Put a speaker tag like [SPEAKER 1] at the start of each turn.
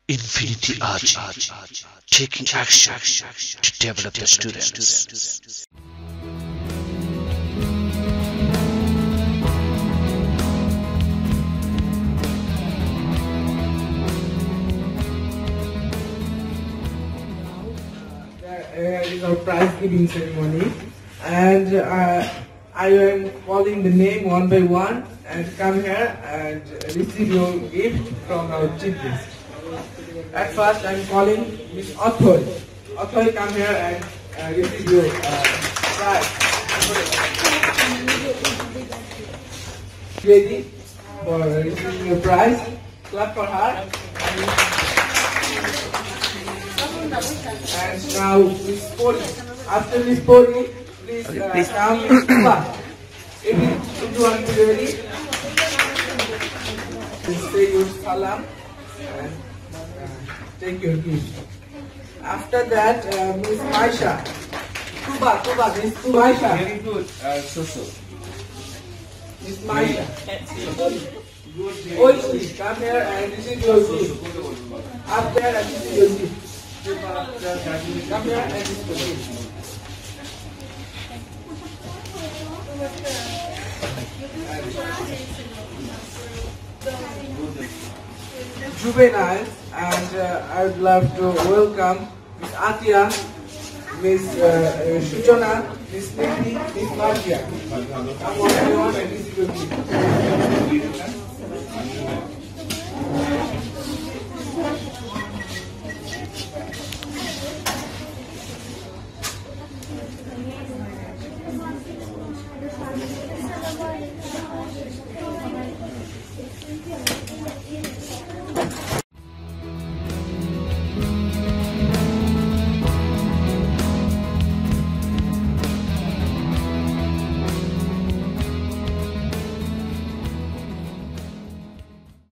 [SPEAKER 1] Infinity Ahzee, taking action to develop the students.
[SPEAKER 2] There is our prize giving ceremony, and I am calling the name one by one and come here and receive your gift from our chief guest. At first, I am calling Miss Ahzee. Ahzee, come here and receive your prize. Ready for receiving your prize? Clap for her. And now Miss Poli. After Miss Poli, please come Miss Tuba. If you want to be ready, please say your salam and take your gift. After that, Miss Maisha. Tuba, Miss Maisha.
[SPEAKER 3] Very good, so.
[SPEAKER 2] Miss Maisha. Oishi, come here and receive your gift. Up there and receive your gift. Come here and receive your gift. Juvenile, and I would love to welcome Miss Atia, Miss Sujana, Miss Niti, Miss Marcia. Come on, everyone, and receive your gift.